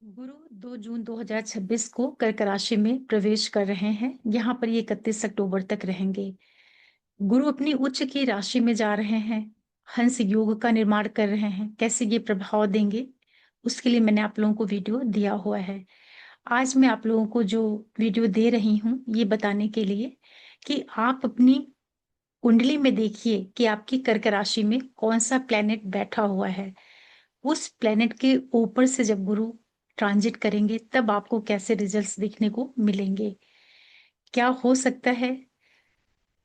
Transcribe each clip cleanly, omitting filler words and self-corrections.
गुरु 2 जून 2026 को कर्क राशि में प्रवेश कर रहे हैं। यहाँ पर ये 31 अक्टूबर तक रहेंगे। गुरु अपनी उच्च की राशि में जा रहे हैं। हंस योग का निर्माण कर रहे हैं। कैसे ये प्रभाव देंगे, उसके लिए मैंने आप लोगों को वीडियो दिया हुआ है। आज मैं आप लोगों को जो वीडियो दे रही हूँ, ये बताने के लिए कि आप अपनी कुंडली में देखिए कि आपकी कर्क राशि में कौन-सा प्लैनेट बैठा हुआ है। उस प्लैनेट के ऊपर से जब गुरु ट्रांजिट करेंगे तब आपको कैसे रिजल्ट्स देखने को मिलेंगे। क्या हो सकता है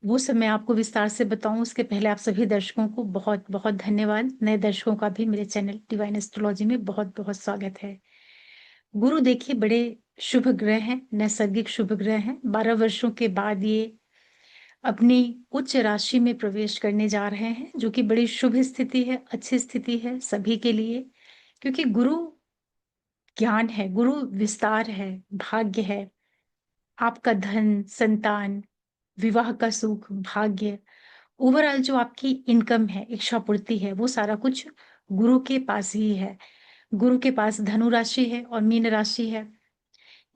वो सब मैं आपको विस्तार से बताऊं, उसके पहले आप सभी दर्शकों को बहुत बहुत धन्यवाद। नए दर्शकों का भी मेरे चैनल डिवाइन एस्ट्रोलॉजी में बहुत बहुत स्वागत है। गुरु देखिए बड़े शुभ ग्रह हैं, नैसर्गिक शुभ ग्रह हैं। 12 वर्षों के बाद ये अपनी उच्च राशि में प्रवेश करने जा रहे हैं, जो कि बड़ी शुभ स्थिति है, अच्छी स्थिति है सभी के लिए। क्योंकि गुरु ज्ञान है, गुरु विस्तार है, भाग्य है, आपका धन, संतान, विवाह का सुख, भाग्य, ओवरऑल जो आपकी इनकम है, इच्छा पूर्ति है, वो सारा कुछ गुरु के पास ही है। गुरु के पास धनु राशि है और मीन राशि है।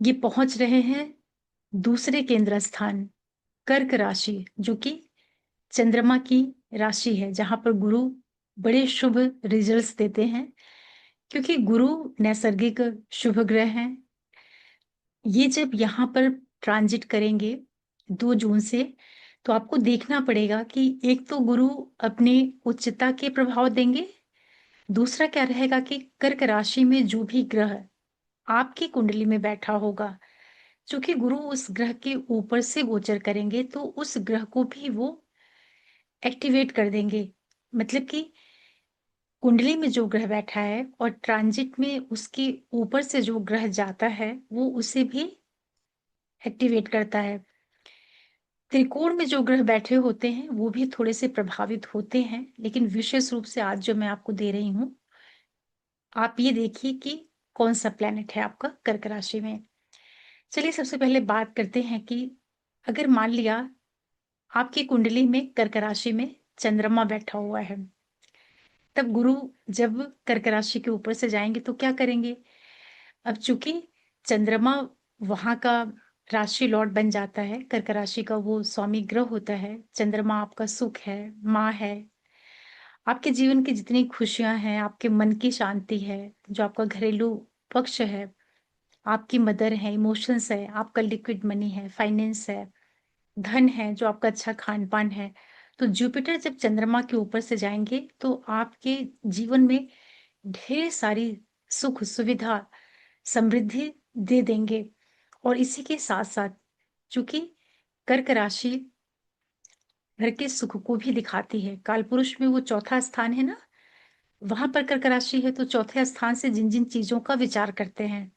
ये पहुंच रहे हैं दूसरे केंद्र स्थान कर्क राशि, जो कि चंद्रमा की राशि है, जहां पर गुरु बड़े शुभ रिजल्ट्स देते हैं। क्योंकि गुरु नैसर्गिक शुभ ग्रह हैं। ये जब यहाँ पर ट्रांजिट करेंगे 2 जून से, तो आपको देखना पड़ेगा कि एक तो गुरु अपने उच्चता के प्रभाव देंगे। दूसरा क्या रहेगा कि कर्क राशि में जो भी ग्रह आपकी कुंडली में बैठा होगा, चूंकि गुरु उस ग्रह के ऊपर से गोचर करेंगे, तो उस ग्रह को भी वो एक्टिवेट कर देंगे। मतलब कि कुंडली में जो ग्रह बैठा है और ट्रांजिट में उसके ऊपर से जो ग्रह जाता है, वो उसे भी एक्टिवेट करता है। त्रिकोण में जो ग्रह बैठे होते हैं वो भी थोड़े से प्रभावित होते हैं, लेकिन विशेष रूप से आज जो मैं आपको दे रही हूँ, आप ये देखिए कि कौन सा प्लैनेट है आपका कर्क राशि में। चलिए सबसे पहले बात करते हैं कि अगर मान लिया आपकी कुंडली में कर्क राशि में चंद्रमा बैठा हुआ है, तब गुरु जब कर्क राशि के ऊपर से जाएंगे तो क्या करेंगे। अब चूंकि चंद्रमा वहां का राशि लॉर्ड बन जाता है, कर्क राशि का वो स्वामी ग्रह होता है। चंद्रमा आपका सुख है, माँ है, आपके जीवन की जितनी खुशियां हैं, आपके मन की शांति है, जो आपका घरेलू पक्ष है, आपकी मदर है, इमोशंस है, आपका लिक्विड मनी है, फाइनेंस है, धन है, जो आपका अच्छा खान पान है। तो जुपिटर जब चंद्रमा के ऊपर से जाएंगे तो आपके जीवन में ढेर सारी सुख सुविधा समृद्धि दे देंगे। और इसी के साथ साथ चूंकि कर्क राशि घर के सुख को भी दिखाती है, कालपुरुष में वो चौथा स्थान है ना, वहां पर कर्क राशि है, तो चौथे स्थान से जिन जिन चीजों का विचार करते हैं,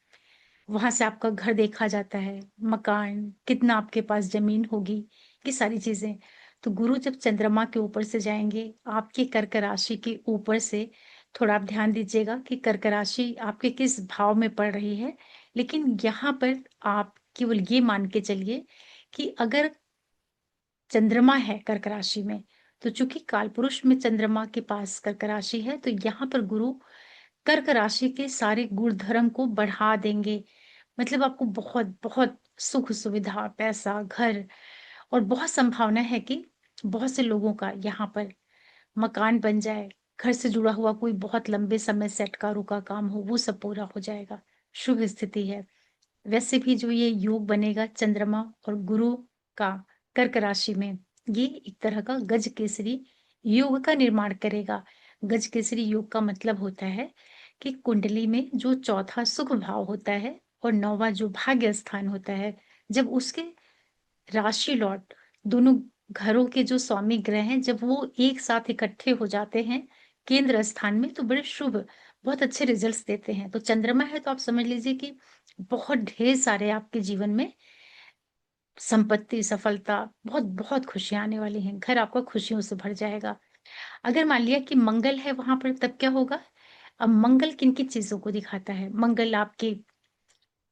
वहां से आपका घर देखा जाता है, मकान, कितना आपके पास जमीन होगी, ये सारी चीजें। तो गुरु जब चंद्रमा के ऊपर से जाएंगे आपके कर्क राशि के ऊपर से, थोड़ा आप ध्यान दीजिएगा कि कर्क राशि आपके किस भाव में पड़ रही है। लेकिन यहाँ पर आप केवल ये मान के चलिए कि अगर चंद्रमा है कर्क राशि में, तो चूंकि कालपुरुष में चंद्रमा के पास कर्क राशि है, तो यहाँ पर गुरु कर्क राशि के सारे गुण धर्म को बढ़ा देंगे। मतलब आपको बहुत बहुत सुख सुविधा, पैसा, घर, और बहुत संभावना है कि बहुत से लोगों का यहाँ पर मकान बन जाए। घर से जुड़ा हुआ कोई बहुत लंबे समय से अटका रुका काम हो, वो सब पूरा हो जाएगा। शुभ स्थिति है। वैसे भी जो ये योग बनेगा चंद्रमा और गुरु का कर्क राशि में, ये एक तरह का गज केसरी योग का निर्माण करेगा। गज केसरी योग का मतलब होता है कि कुंडली में जो चौथा सुख भाव होता है और नौवां जो भाग्य स्थान होता है, जब उसके राशि लॉर्ड, दोनों घरों के जो स्वामी ग्रह हैं, जब वो एक साथ इकट्ठे हो जाते हैं केंद्र स्थान में, तो बड़े शुभ, बहुत अच्छे रिजल्ट्स देते हैं। तो चंद्रमा है तो आप समझ लीजिए कि बहुत ढेर सारे आपके जीवन में संपत्ति, सफलता, बहुत बहुत खुशियां आने वाली हैं। घर आपका खुशियों से भर जाएगा। अगर मान लिया कि मंगल है वहां पर, तब क्या होगा। अब मंगल किन किन चीजों को दिखाता है। मंगल आपके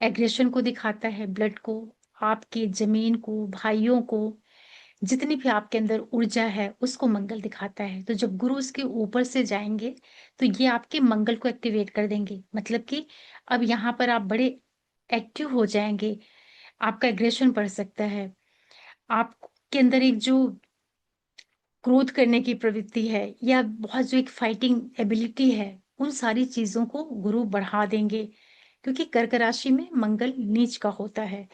एग्रेशन को दिखाता है, ब्लड को, आपकी जमीन को, भाइयों को, जितनी भी आपके अंदर ऊर्जा है उसको मंगल दिखाता है। तो जब गुरु उसके ऊपर से जाएँगे, तो ये आपके मंगल को एक्टिवेट कर देंगे। मतलब कि अब यहाँ पर आप बड़े एक्टिव हो जाएँगे, आपका एग्रेशन बढ़ सकता है। आपके अंदर एक जो क्रोध करने की प्रवृत्ति है या बहुत जो एक फाइटिंग एबिलिटी है, उन सारी चीज़ों को गुरु बढ़ा देंगे, क्योंकि कर्क राशि में मंगल नीच का होता है।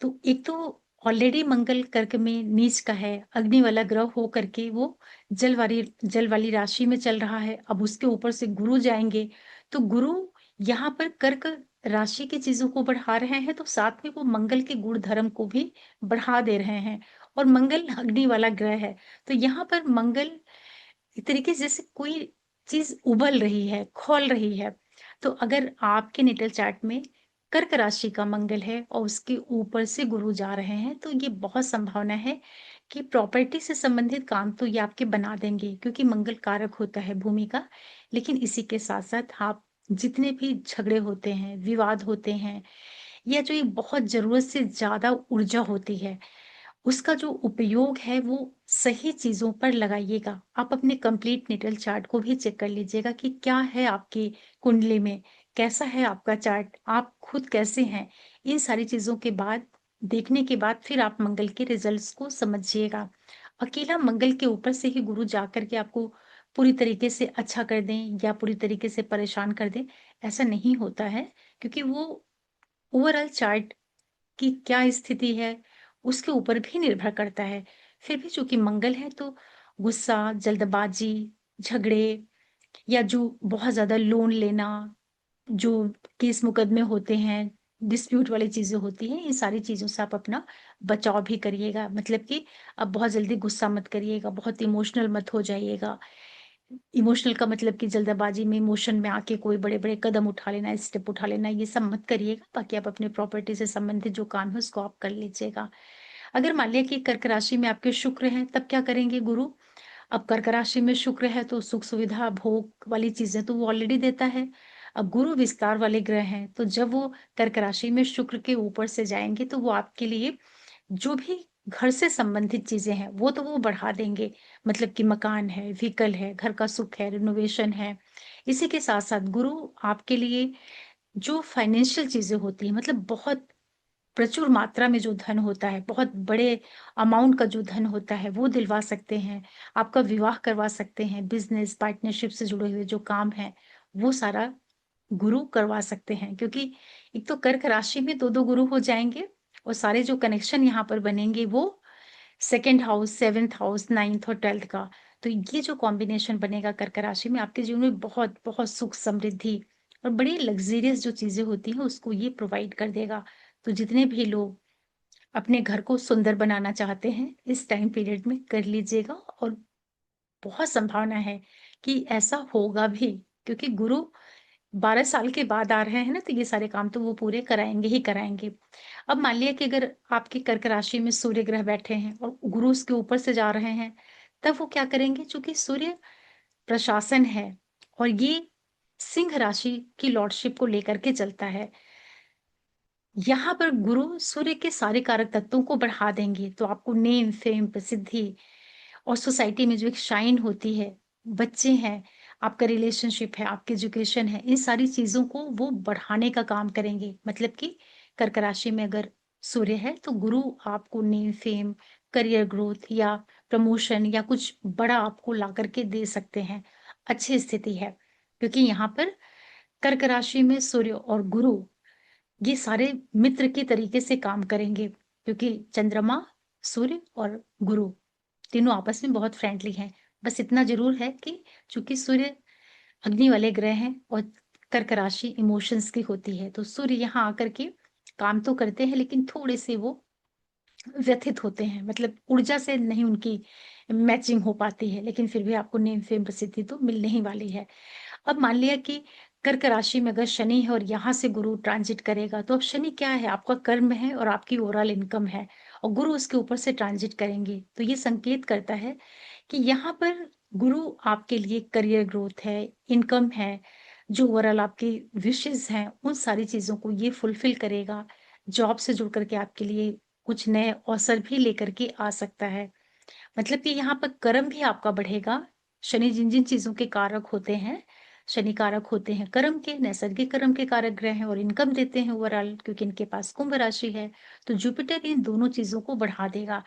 तो एक तो ऑलरेडी मंगल कर्क में नीच का है, अग्नि वाला ग्रह हो करके वो जल वाली राशि में चल रहा है। अब उसके ऊपर से गुरु जाएँगे, तो गुरु यहाँ पर कर्क राशि की चीज़ों को बढ़ा रहे हैं, तो साथ में वो मंगल के गुण धर्म को भी बढ़ा दे रहे हैं। और मंगल अग्नि वाला ग्रह है, तो यहाँ पर मंगल एक तरीके से जैसे कोई चीज़ उबल रही है, खौल रही है। तो अगर आपके नेटल चार्ट में कर्क राशि का मंगल है और उसके ऊपर से गुरु जा रहे हैं, तो ये बहुत संभावना है कि प्रॉपर्टी से संबंधित काम तो ये आपके बना देंगे, क्योंकि मंगल कारक होता है भूमि का। लेकिन इसी के साथ-साथ आप जितने भी झगड़े होते हैं, विवाद होते हैं या जो ये बहुत ज़रूरत से ज़्यादा ऊर्जा होती है, उसका जो उपयोग है वो सही चीज़ों पर लगाइएगा। आप अपने कंप्लीट नेटल चार्ट को भी चेक कर लीजिएगा कि क्या है आपकी कुंडली में, कैसा है आपका चार्ट, आप खुद कैसे हैं। इन सारी चीज़ों के बाद देखने के बाद फिर आप मंगल के रिजल्ट्स को समझिएगा। अकेला मंगल के ऊपर से ही गुरु जाकर के आपको पूरी तरीके से अच्छा कर दें या पूरी तरीके से परेशान कर दें, ऐसा नहीं होता है, क्योंकि वो ओवरऑल चार्ट की क्या स्थिति है, उसके ऊपर भी निर्भर करता है। फिर भी चूँकि मंगल है तो गुस्सा, जल्दबाज़ी, झगड़े या जो बहुत ज़्यादा लोन लेना, जो केस मुकदमे होते हैं, डिस्प्यूट वाली चीज़ें होती हैं, इन सारी चीज़ों से आप अपना बचाव भी करिएगा। मतलब कि आप बहुत जल्दी गुस्सा मत करिएगा, बहुत इमोशनल मत हो जाइएगा। इमोशनल का मतलब कि जल्दबाजी में इमोशन में आके कोई बड़े-बड़े कदम उठा लेना, स्टेप उठा लेना, ये सब मत करिएगा, ताकि आप अपने प्रॉपर्टी से संबंधित जो काम है उसको आप कर लीजिएगा। अगर मान लिया कि कर्क राशि में आपके शुक्र हैं, तब क्या करेंगे गुरु? अब कर्क राशि में शुक्र है तो सुख सुविधा, भोग वाली चीज़ें तो वो ऑलरेडी देता है। अब गुरु विस्तार वाले ग्रह हैं, तो जब वो कर्क राशि में शुक्र के ऊपर से जाएँगे तो वो आपके लिए जो भी घर से संबंधित चीज़ें हैं, वो तो वो बढ़ा देंगे। मतलब कि मकान है, व्हीकल है, घर का सुख है, रिनोवेशन है। इसी के साथ-साथ गुरु आपके लिए जो फाइनेंशियल चीज़ें होती हैं, मतलब बहुत प्रचुर मात्रा में जो धन होता है, बहुत बड़े अमाउंट का जो धन होता है, वो दिलवा सकते हैं। आपका विवाह करवा सकते हैं, बिज़नेस, पार्टनरशिप से जुड़े हुए जो काम हैं, वो सारा गुरु करवा सकते हैं, क्योंकि एक तो कर्क राशि में 2-2 गुरु हो जाएँगे और सारे जो कनेक्शन यहाँ पर बनेंगे वो 2nd house, 7th house, 9th और 12th का। तो ये जो कॉम्बिनेशन बनेगा कर्क राशि में, आपके जीवन में बहुत-बहुत सुख, समृद्धि और बड़ी लग्ज़रियस जो चीज़ें होती हैं उसको ये प्रोवाइड कर देगा। तो जितने भी लोग अपने घर को सुंदर बनाना चाहते हैं, इस टाइम पीरियड में कर लीजिएगा और बहुत संभावना है कि ऐसा होगा भी, क्योंकि गुरु 12 साल के बाद आ रहे हैं ना, तो ये सारे काम तो वो पूरे कराएँगे ही कराएँगे। अब मान लिया कि अगर आपके कर्क राशि में सूर्य ग्रह बैठे हैं और गुरु उसके ऊपर से जा रहे हैं, तब वो क्या करेंगे? चूँकि सूर्य प्रशासन है और ये सिंह राशि की लॉर्डशिप को लेकर के चलता है। यहाँ पर गुरु सूर्य के सारे कारक तत्वों को बढ़ा देंगे, तो आपको नेम, फेम, प्रसिद्धि और सोसाइटी में जो एक शाइन होती है, बच्चे हैं, आपका रिलेशनशिप है, आपकी एजुकेशन है, इन सारी चीज़ों को वो बढ़ाने का काम करेंगे। मतलब कि कर्क राशि में अगर सूर्य है, तो गुरु आपको नेम, फेम, करियर ग्रोथ या प्रमोशन या कुछ बड़ा आपको ला कर के दे सकते हैं। अच्छी स्थिति है, क्योंकि यहाँ पर कर्क राशि में सूर्य और गुरु ये सारे मित्र के तरीके से काम करेंगे, क्योंकि चंद्रमा, सूर्य और गुरु तीनों आपस में बहुत फ्रेंडली हैं। बस इतना ज़रूर है कि चूँकि सूर्य अग्नि वाले ग्रह हैं और कर्क राशि इमोशंस की होती है, तो सूर्य यहाँ आकर के काम तो करते हैं, लेकिन थोड़े-से वो व्यथित होते हैं, मतलब ऊर्जा से नहीं उनकी मैचिंग हो पाती है, लेकिन फिर भी आपको नेम, फेम, प्रसिद्धि तो मिलने ही वाली है। अब मान लिया कि कर्क राशि में अगर शनि है और यहाँ से गुरु ट्रांजिट करेगा, तो अब शनि क्या है? आपका कर्म है और आपकी ओवरऑल इनकम है और गुरु उसके ऊपर से ट्रांजिट करेंगे। तो ये संकेत करता है कि यहाँ पर गुरु आपके लिए करियर ग्रोथ है, इनकम है, जो ओवरऑल आपकी विशेज़ हैं, उन सारी चीज़ों को ये फुलफ़िल करेगा। जॉब से जुड़ कर के आपके लिए कुछ नए अवसर भी लेकर के आ सकता है। मतलब कि यहाँ पर कर्म भी आपका बढ़ेगा। शनि जिन-जिन चीज़ों के कारक होते हैं, शनि कारक होते हैं कर्म के, नैसर्गिक कर्म के कारक ग्रह हैं और इनकम देते हैं ओवरऑल, क्योंकि इनके पास कुंभ राशि है। तो जुपिटर इन दोनों चीज़ों को बढ़ा देगा।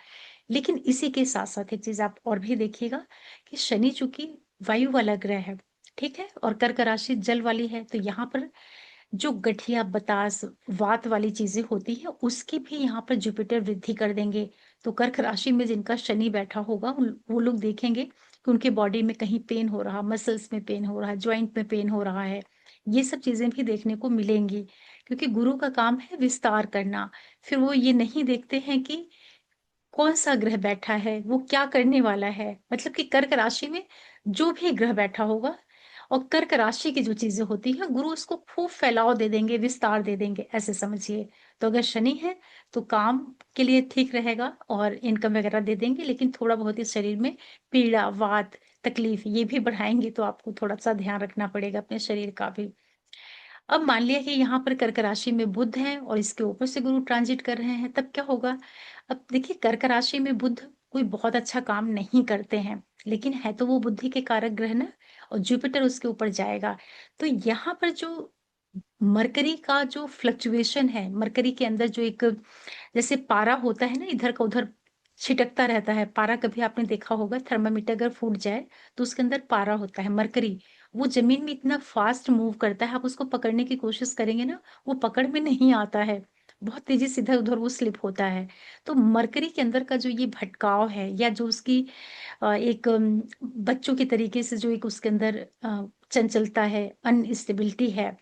लेकिन इसी के साथ-साथ एक चीज़ आप और भी देखिएगा कि शनि चूँकि वायु वाला ग्रह है, ठीक है? और कर्क राशि जल वाली है, तो यहाँ पर जो गठिया, बतास, वात वाली चीज़ें होती हैं, उसकी भी यहाँ पर जुपिटर वृद्धि कर देंगे। तो कर्क राशि में जिनका शनि बैठा होगा, उन वो लोग देखेंगे कि उनके बॉडी में कहीं पेन हो रहा, मसल्स में पेन हो रहा है, जॉइंट में पेन हो रहा है। ये सब चीज़ें भी देखने को मिलेंगी, क्योंकि गुरु का काम है विस्तार करना। फिर वो ये नहीं देखते हैं कि कौन-सा ग्रह बैठा है, वो क्या करने वाला है? मतलब कि कर्क राशि में जो भी ग्रह बैठा होगा और कर्क राशि की जो चीज़ें होती हैं, गुरु उसको खूब फैलाव दे देंगे, विस्तार दे देंगे, ऐसे समझिए। तो अगर शनि है, तो काम के लिए ठीक रहेगा और इनकम वगैरह दे देंगे, लेकिन थोड़ा बहुत इस शरीर में पीड़ा, वात, तकलीफ ये भी बढ़ाएँगे, तो आपको थोड़ा-सा ध्यान रखना पड़ेगा अपने शरीर का भी। अब मान लिया कि यहाँ पर कर्क राशि में बुध है और इसके ऊपर से गुरु ट्रांजिट कर रहे हैं, तब क्या होगा? अब देखिए कर्क राशि में बुध कोई बहुत अच्छा काम नहीं करते हैं, लेकिन है तो वो बुद्धि के कारक ग्रह ना, और जुपिटर उसके ऊपर जाएगा। तो यहाँ पर जो मरकरी का जो फ्लक्चुएशन है, मरकरी के अंदर जो एक जैसे पारा होता है ना, इधर का उधर छिटकता रहता है। पारा कभी आपने देखा होगा, थर्मामीटर अगर फूट जाए तो उसके अंदर पारा होता है, मरकरी। वो ज़मीन में इतना फ़ास्ट मूव करता है, आप उसको पकड़ने की कोशिश करेंगे ना, वो पकड़ में नहीं आता है। बहुत तेज़ी से इधर-उधर वो स्लिप होता है। तो मरकरी के अंदर का जो ये भटकाव है, या जो उसकी एक बच्चों के तरीके से जो एक उसके अंदर चंचलता है, अनस्टेबिलिटी है,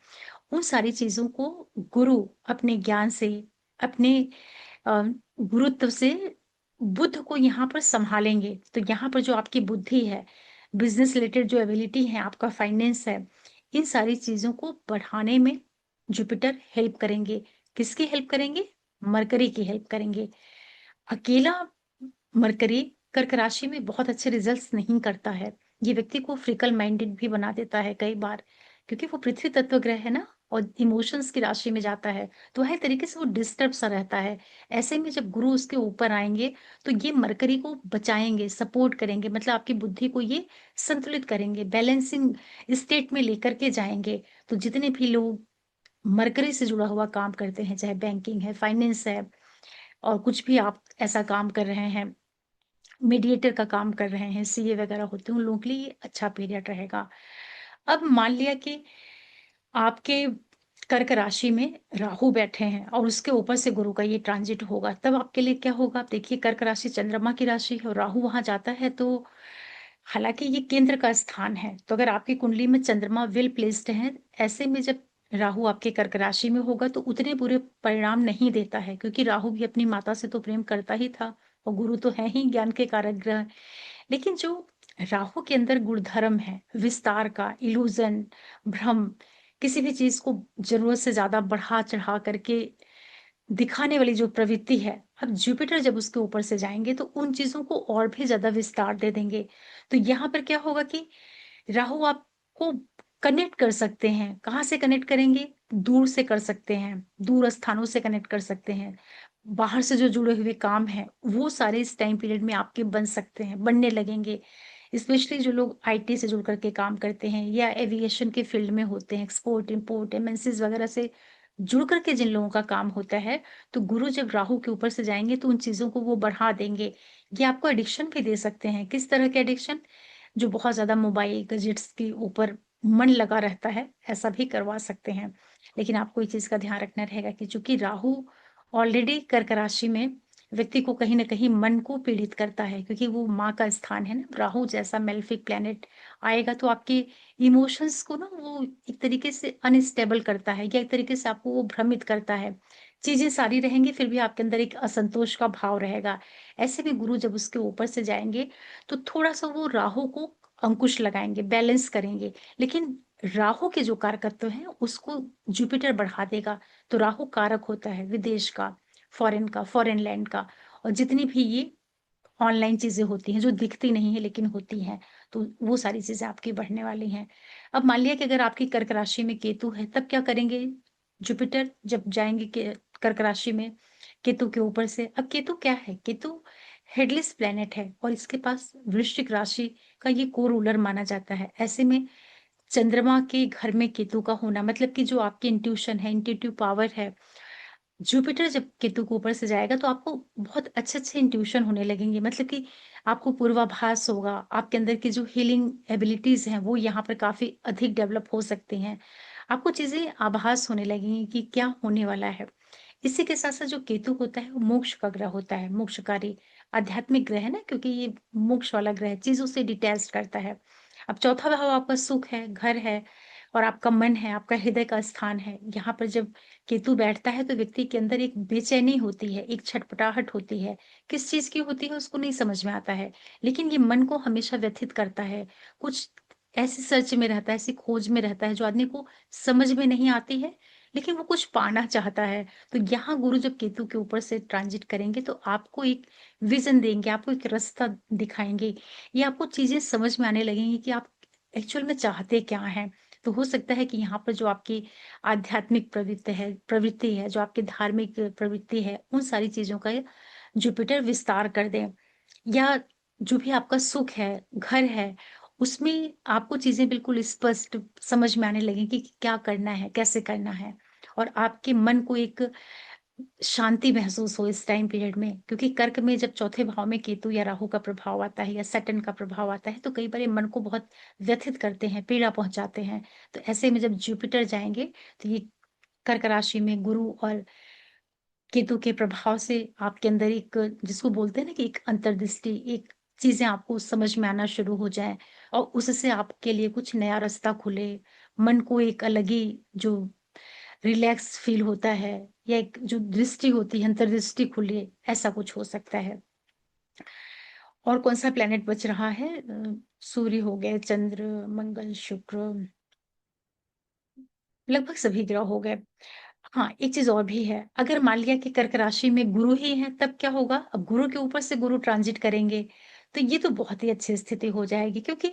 उन सारी चीज़ों को गुरु अपने ज्ञान से, अपने अ, गुरुत्व से बुद्ध को यहाँ पर सँभालेंगे। तो यहाँ पर जो आपकी बुद्धि है, बिज़नेस रिलेटेड जो एबिलिटी है, आपका फाइनेंस है, इन सारी चीज़ों को बढ़ाने में जुपिटर हेल्प करेंगे। किसकी हेल्प करेंगे? मरकरी की हेल्प करेंगे। अकेला मरकरी कर्क राशि में बहुत अच्छे रिजल्ट्स नहीं करता है। ये व्यक्ति को फिकल माइंडेड भी बना देता है कई बार, क्योंकि वो पृथ्वी तत्व ग्रह है ना, और इमोशंस की राशि में जाता है, तो हर तरीके से वो डिस्टर्ब सा रहता है। ऐसे में जब गुरु उसके ऊपर आएँगे, तो ये मरकरी को बचाएँगे, सपोर्ट करेंगे, मतलब आपकी बुद्धि को ये संतुलित करेंगे, बैलेंसिंग स्टेट में लेकर के जाएँगे। तो जितने भी लोग मरकरी से जुड़ा हुआ काम करते हैं, चाहे बैंकिंग है, फाइनेंस है, और कुछ भी आप ऐसा काम कर रहे हैं, मीडिएटर का काम कर रहे हैं, सीए वगैरह होते हैं, उन लोगों के लिए ये अच्छा पीरियड रहेगा। अब मान लिया कि आपके कर्क राशि में राहु बैठे हैं और उसके ऊपर से गुरु का ये ट्रांजिट होगा, तब आपके लिए क्या होगा? आप देखिए, कर्क राशि चंद्रमा की राशि है और राहु वहाँ जाता है, तो हालाँकि ये केंद्र का स्थान है, तो अगर आपकी कुंडली में चंद्रमा वेल प्लेस्ड है, ऐसे में जब राहु आपके कर्क राशि में होगा, तो उतने बुरे परिणाम नहीं देता है, क्योंकि राहु भी अपनी माता से तो प्रेम करता ही था और गुरु तो है ही ज्ञान के कारक ग्रह। लेकिन जो राहु के अंदर गुणधर्म है, विस्तार का, इल्यूज़न, भ्रम, किसी भी चीज़ को ज़रूरत से ज़्यादा बढ़ा-चढ़ा करके दिखाने वाली जो प्रवृत्ति है, अब जुपिटर जब उसके ऊपर से जाएँगे, तो उन चीज़ों को और भी ज़्यादा विस्तार दे देंगे। तो यहाँ पर क्या होगा कि राहु आपको कनेक्ट कर सकते हैं। कहाँ से कनेक्ट करेंगे? दूर से कर सकते हैं, दूर स्थानों से कनेक्ट कर सकते हैं। बाहर से जो जुड़े हुए काम हैं, वो सारे इस टाइम पीरियड में आपके बन सकते हैं, बनने लगेंगे। स्पेशली जो लोग आईटी से जुड़ कर के काम करते हैं या एविएशन के फील्ड में होते हैं, एक्सपोर्ट, इम्पोर्ट, एमएनसीज़ वगैरह से जुड़ कर के जिन लोगों का काम होता है, तो गुरु जब राहु के ऊपर से जाएँगे, तो उन चीज़ों को वो बढ़ा देंगे। ये आपको एडिक्शन भी दे सकते हैं। किस तरह के एडिक्शन? जो बहुत ज़्यादा मोबाइल, गैजेट्स के ऊपर मन लगा रहता है, ऐसा भी करवा सकते हैं। लेकिन आपको एक चीज़ का ध्यान रखना रहेगा कि चूँकि राहु ऑलरेडी कर्क राशि में व्यक्ति को कहीं न कहीं मन को पीड़ित करता है, क्योंकि वो माँ का स्थान है ना, राहु जैसा मेलेफिक प्लैनेट आएगा तो आपके इमोशंस को ना वो एक तरीके से अनस्टेबल करता है, या एक तरीके से आपको वो भ्रमित करता है। चीज़ें सारी रहेंगी, फिर भी आपके अंदर एक असंतोष का भाव रहेगा। ऐसे में गुरु जब उसके ऊपर से जाएँगे, तो थोड़ा-सा वो राहु को अंकुश लगाएँगे, बैलेंस करेंगे। लेकिन राहु के जो कारकत्व हैं, उसको जुपिटर बढ़ा देगा। तो राहु कारक होता है विदेश का, फॉरेन लैंड का, और जितनी भी ये ऑनलाइन चीज़ें होती हैं, जो दिखती नहीं है लेकिन होती हैं, तो वो सारी चीज़ें आपकी बढ़ने वाली हैं। अब मान लिया कि अगर आपकी कर्क राशि में केतु है, तब क्या करेंगे? जुपिटर जब जाएँगे के कर्क राशि में केतु के ऊपर से, अब केतु क्या है? केतु हेडलेस प्लैनेट है और इसके पास वृश्चिक राशि का ये को-रूलर माना जाता है। ऐसे में चंद्रमा के घर में केतु का होना मतलब कि जो आपकी इंट्यूशन है, इंट्यूटिव पावर है, जुपिटर जब केतु के ऊपर से जाएगा तो आपको बहुत अच्छे-अच्छे इंट्यूशन होने लगेंगे। मतलब कि आपको पूर्वाभास होगा, आपके अंदर की जो हीलिंग एबिलिटीज़ हैं, वो यहाँ पर काफ़ी अधिक डेवलप हो सकती हैं। आपको चीज़ें आभास होने लगेंगी कि क्या होने वाला है। इसी के साथ-साथ जो केतु होता है, वो मोक्ष का ग्रह होता है, मोक्षकारी, आध्यात्मिक ग्रह है ना क्योंकि ये मोक्ष वाला ग्रह है, चीज़ों से डिटैच्ड करता है। अब चौथा भाव आपका सुख है, घर है और आपका मन है, आपका हृदय का स्थान है। यहाँ पर जब केतु बैठता है तो व्यक्ति के अंदर एक बेचैनी होती है, एक छटपटाहट होती है। किस चीज़ की होती है उसको नहीं समझ में आता है, लेकिन ये मन को हमेशा व्यथित करता है। कुछ ऐसी सर्च में रहता है, ऐसी खोज में रहता है जो आदमी को समझ में नहीं आती है, लेकिन वो कुछ पाना चाहता है। तो यहाँ गुरु जब केतु के ऊपर से ट्रांजिट करेंगे तो आपको एक विज़न देंगे, आपको एक रास्ता दिखाएँगे। ये आपको चीज़ें समझ में आने लगेंगी कि आप एक्चुअल में चाहते क्या हैं। तो हो सकता है कि यहाँ पर जो आपकी आध्यात्मिक प्रवृत्ति है, जो आपकी धार्मिक प्रवृत्ति है, उन सारी चीज़ों का जुपिटर विस्तार कर दें। या जो भी आपका सुख है, घर है, उसमें आपको चीज़ें बिल्कुल स्पष्ट समझ में आने लगें कि क्या करना है, कैसे करना है और आपके मन को एक शांति महसूस हो इस टाइम पीरियड में। क्योंकि कर्क में जब चौथे भाव में केतु या राहु का प्रभाव आता है या सैटर्न का प्रभाव आता है, तो कई बार ये मन को बहुत व्यथित करते हैं, पीड़ा पहुँचाते हैं। तो ऐसे में जब जुपिटर जाएँगे, तो ये कर्क राशि में गुरु और केतु के प्रभाव से आपके अंदर एक जिसको बोलते हैं ना कि एक अंतर्दृष्टि, एक चीज़ें आपको समझ में आना शुरू हो जाएँ और उससे आपके लिए कुछ नया रास्ता खुले, मन को एक अलग ही जो रिलैक्स फ़ील होता है या एक जो दृष्टि होती है, अंतर्दृष्टि खुले, ऐसा कुछ हो सकता है। और कौन-सा प्लैनेट बच रहा है? सूर्य हो गए, चंद्र, मंगल, शुक्र, लगभग सभी ग्रह हो गए। हाँ, एक चीज़ और भी है, अगर मान लिया कि कर्क राशि में गुरु ही हैं, तब क्या होगा? अब गुरु के ऊपर से गुरु ट्रांज़िट करेंगे, तो ये तो बहुत ही अच्छी स्थिति हो जाएगी क्योंकि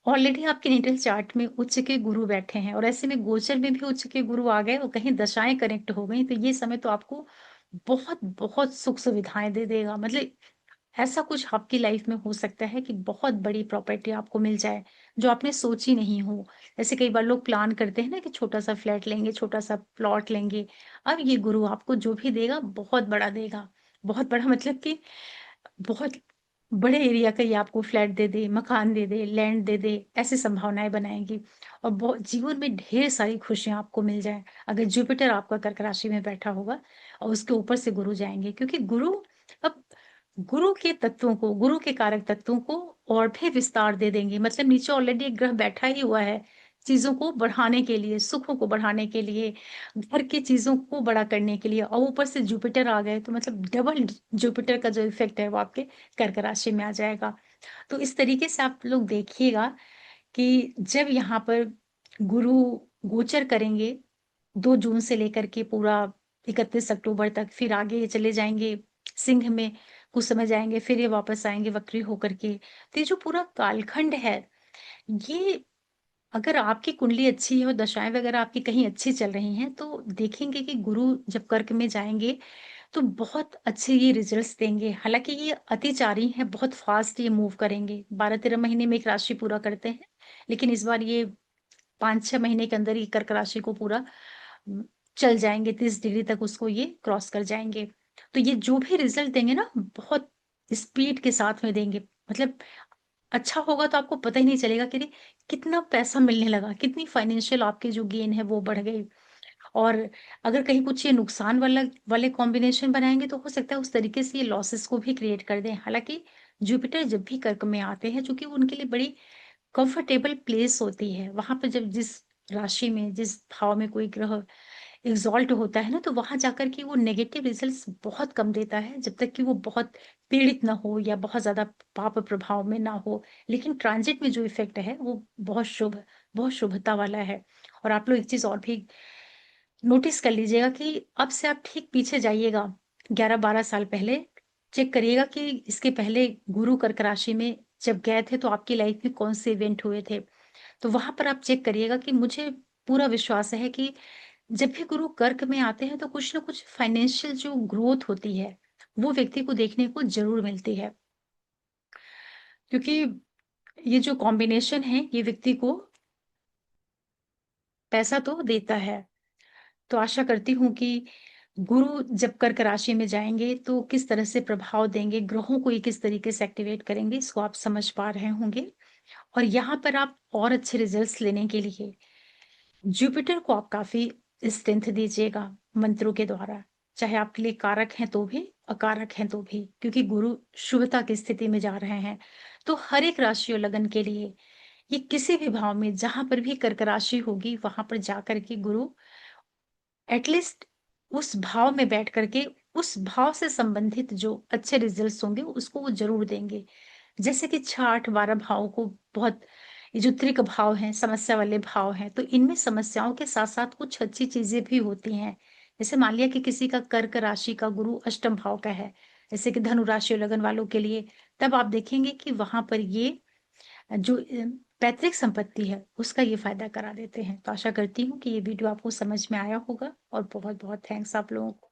ऑलरेडी आपके नेटल चार्ट में उच्च के गुरु बैठे हैं और ऐसे में गोचर में भी उच्च के गुरु आ गए और कहीं दशाएँ कनेक्ट हो गई, तो ये समय तो आपको बहुत-बहुत सुख-सुविधाएँ दे देगा। मतलब ऐसा कुछ आपकी लाइफ में हो सकता है कि बहुत बड़ी प्रॉपर्टी आपको मिल जाए, जो आपने सोची नहीं हो। जैसे कई बार लोग प्लान करते हैं ना कि छोटा-सा फ्लैट लेंगे, छोटा-सा प्लॉट लेंगे। अब ये गुरु आपको जो भी देगा, बहुत बड़ा देगा। बहुत बड़ा मतलब कि बहुत बड़े एरिया का ये आपको फ्लैट दे दे, मकान दे दे, लैंड दे दे, ऐसी संभावनाएँ बनाएँगी और बहुत जीवन में ढेर सारी खुशियाँ आपको मिल जाएँ, अगर जुपिटर आपका कर्क राशि में बैठा होगा और उसके ऊपर से गुरु जाएँगे। क्योंकि अब गुरु के तत्वों को, गुरु के कारक तत्वों को और भी विस्तार दे देंगे। मतलब नीचे ऑलरेडी एक ग्रह बैठा ही हुआ है, चीज़ों को बढ़ाने के लिए, सुखों को बढ़ाने के लिए, घर की चीज़ों को बड़ा करने के लिए और ऊपर से जुपिटर आ गए तो मतलब डबल जुपिटर का जो इफ़ेक्ट है वो आपके कर्क राशि में आ जाएगा। तो इस तरीके से आप लोग देखिएगा कि जब यहाँ पर गुरु गोचर करेंगे 2 जून से लेकर के पूरा 31 अक्टूबर तक, फिर आगे ये चले जाएँगे सिंह में, कुछ समय जाएँगे, फिर ये वापस आएँगे वक्री होकर के। तो ये जो पूरा कालखंड है, ये अगर आपकी कुंडली अच्छी है और दशाएँ वगैरह आपकी कहीं अच्छी चल रही हैं, तो देखेंगे कि गुरु जब कर्क में जाएँगे, तो बहुत अच्छे ये रिज़ल्ट्स देंगे। हालाँकि ये अतिचारी हैं, बहुत फ़ास्ट ये मूव करेंगे। 12-13 महीने में एक राशि पूरा करते हैं, लेकिन इस बार ये 5-6 महीने के अंदर ही कर्क राशि को पूरा उम, चल जाएँगे, 30 डिग्री तक उसको ये क्रॉस कर जाएँगे। तो ये जो भी रिज़ल्ट देंगे ना, बहुत स्पीड के साथ में देंगे। मतलब अच्छा होगा तो आपको पता ही नहीं चलेगा कि अरे! कितना पैसा मिलने लगा, कितनी फाइनेंशियल आपकी जो गेन है वो बढ़ गई। और अगर कहीं कुछ ये नुकसान वाले कॉम्बिनेशन बनाएँगे तो हो सकता है उस तरीके से ये लॉसेस को भी क्रिएट कर दें। हालाँकि जुपिटर जब भी कर्क में आते हैं, चूँकि वो उनके लिए बड़ी कंफर्टेबल प्लेस होती है, वहाँ पे जब जिस राशि में, जिस भाव में कोई ग्रह एक्सॉल्ट होता है ना, तो वहाँ जाकर के वो नेगेटिव रिजल्ट्स बहुत कम देता है, जब तक कि वो बहुत पीड़ित ना हो या बहुत ज़्यादा पाप प्रभाव में ना हो। लेकिन ट्रांज़िट में जो इफ़ेक्ट है, वो बहुत शुभता वाला है। और आप लोग एक चीज़ और भी नोटिस कर लीजिएगा कि अब से आप ठीक पीछे जाइएगा 11-12 साल पहले, चेक करिएगा कि इसके पहले गुरु कर्क राशि में जब गए थे, तो आपकी लाइफ़ में कौन से इवेंट हुए थे। तो वहाँ पर आप चेक करिएगा कि मुझे पूरा विश्वास है कि जब भी गुरु कर्क में आते हैं तो कुछ ना कुछ फाइनेंशियल जो ग्रोथ होती है, वो व्यक्ति को देखने को ज़रूर मिलती है। क्योंकि ये जो कॉम्बिनेशन है, ये व्यक्ति को पैसा तो देता है। तो आशा करती हूँ कि गुरु जब कर्क राशि में जाएँगे तो किस तरह से प्रभाव देंगे, ग्रहों को ये किस तरीके से एक्टिवेट करेंगे, इसको आप समझ पा रहे होंगे। और यहाँ पर आप और अच्छे रिजल्ट्स लेने के लिए जुपिटर को आप काफ़ी स्ट्रेंथ दीजिएगा मंत्रों के द्वारा, चाहे आपके लिए कारक हैं तो भी, अकारक हैं तो भी, क्योंकि गुरु शुभता की स्थिति में जा रहे हैं। तो हर एक राशि और लगन के लिए ये किसी भी भाव में जहाँ पर भी कर्क राशि होगी, वहाँ पर जाकर के गुरु एटलीस्ट उस भाव में बैठ करके उस भाव से संबंधित जो अच्छे रिजल्ट्स होंगे उसको वो ज़रूर देंगे। जैसे कि 6, 8, 12 भावों को बहुत, ये जो त्रिक भाव हैं, समस्या वाले भाव हैं, तो इनमें समस्याओं के साथ-साथ कुछ अच्छी चीज़ें भी होती हैं। जैसे मान लिया कि किसी का कर्क राशि का गुरु अष्टम भाव का है, जैसे कि धनु राशि और लगन वालों के लिए, तब आप देखेंगे कि वहाँ पर ये जो पैतृक संपत्ति है, उसका ये फ़ायदा करा देते हैं। तो आशा करती हूँ कि ये वीडियो आपको समझ में आया होगा और बहुत-बहुत थैंक्स आप लोगों को।